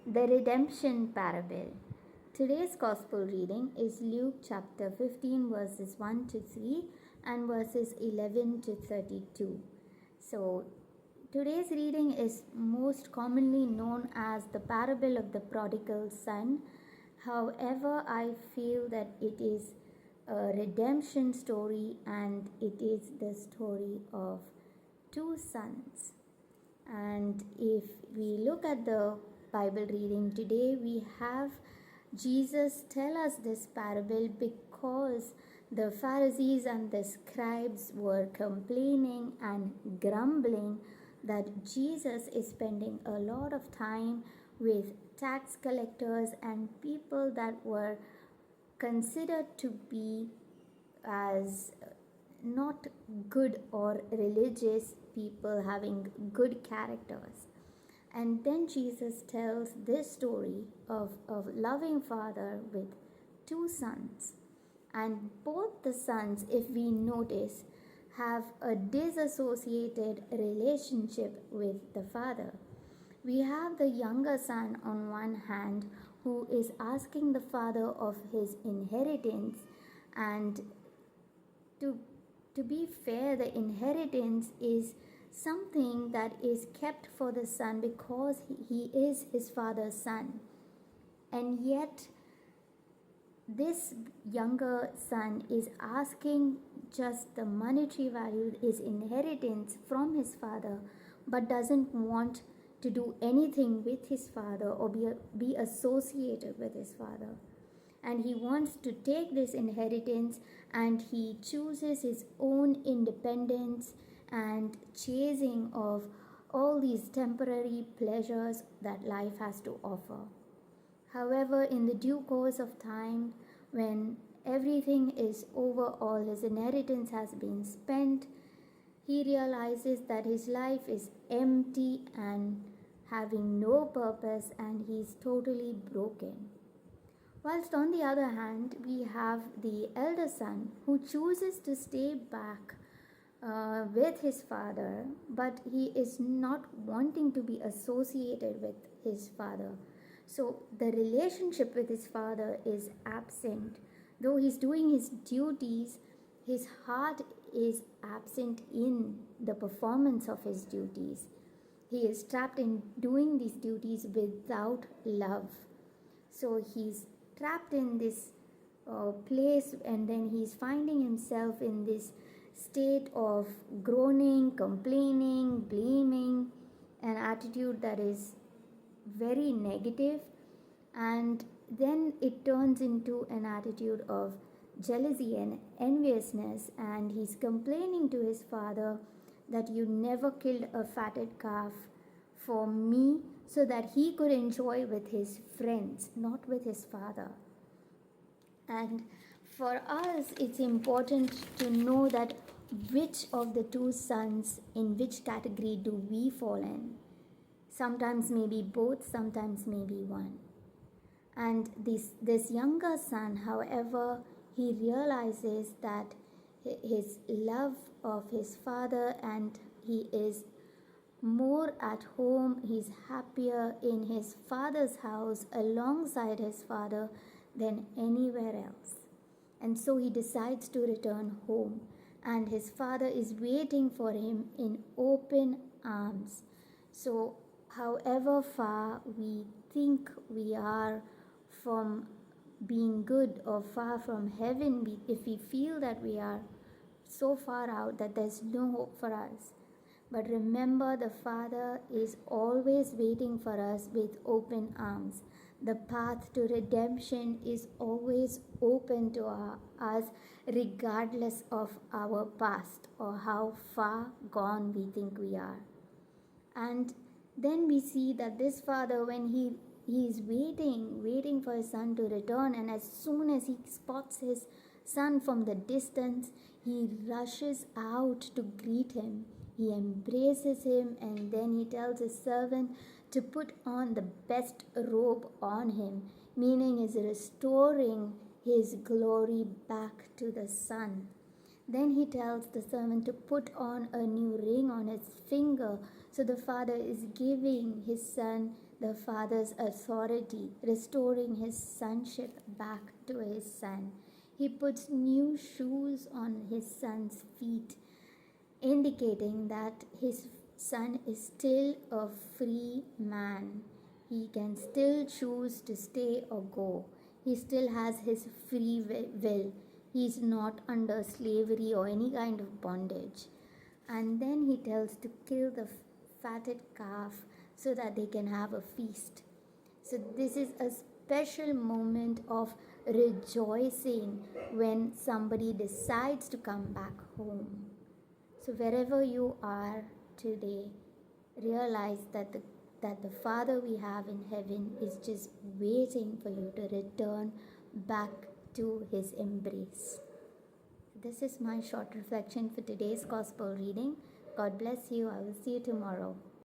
The Redemption Parable. Today's Gospel reading is Luke chapter 15, verses 1 to 3 and verses 11 to 32. So, today's reading is most commonly known as the parable of the prodigal son. However, I feel that it is a redemption story and it is the story of two sons. And if we look at the Bible reading today, we have Jesus tell us this parable because the Pharisees and the scribes were complaining and grumbling that Jesus is spending a lot of time with tax collectors and people that were considered to be as not good or religious people having good characters. And then Jesus tells this story of a loving father with two sons. And both the sons, if we notice, have a disassociated relationship with the father. We have the younger son on one hand who is asking the father of his inheritance, and to be fair, the inheritance is something that is kept for the son because he is his father's son. And yet, this younger son is asking just the monetary value, his inheritance from his father, but doesn't want to do anything with his father or be associated with his father. And he wants to take this inheritance and he chooses his own independence and chasing of all these temporary pleasures that life has to offer. However, in the due course of time, when everything is over, all his inheritance has been spent, he realizes that his life is empty and having no purpose, and he is totally broken. Whilst on the other hand, we have the elder son who chooses to stay back with his father, but he is not wanting to be associated with his father. So the relationship with his father is absent. Though he's doing his duties, his heart is absent in the performance of his duties. He is trapped in doing these duties without love. So he's trapped in this place, and then he's finding himself in this state of groaning, complaining, blaming, an attitude that is very negative, and then it turns into an attitude of jealousy and enviousness, and he's complaining to his father that you never killed a fatted calf for me so that he could enjoy with his friends, not with his father. And for us, it's important to know that which of the two sons, in which category do we fall in. Sometimes maybe both, sometimes maybe one. And this younger son, however, he realizes that his love of his father, and he is more at home, he's happier in his father's house alongside his father than anywhere else. And so he decides to return home, and his father is waiting for him in open arms. So however far we think we are from being good or far from heaven, if we feel that we are so far out that there's no hope for us, but remember, the Father is always waiting for us with open arms. The path to redemption is always open to us, regardless of our past or how far gone we think we are. And then we see that this father, when he is waiting for his son to return, and as soon as he spots his son from the distance, he rushes out to greet him. He embraces him, and then he tells his servant to put on the best robe on him, meaning is restoring his glory back to the son. Then he tells the servant to put on a new ring on his finger. So the father is giving his son the Father's authority, restoring his sonship back to his Son. He puts new shoes on his Son's feet, indicating that his Son is still a free man. He can still choose to stay or go. He still has his free will. He is not under slavery or any kind of bondage. And then he tells to kill the fatted calf so that they can have a feast. So, this is a special moment of rejoicing when somebody decides to come back home. So, wherever you are today, realize that the Father we have in heaven is just waiting for you to return back to his embrace. This is my short reflection for today's gospel reading. God bless you. I will see you tomorrow.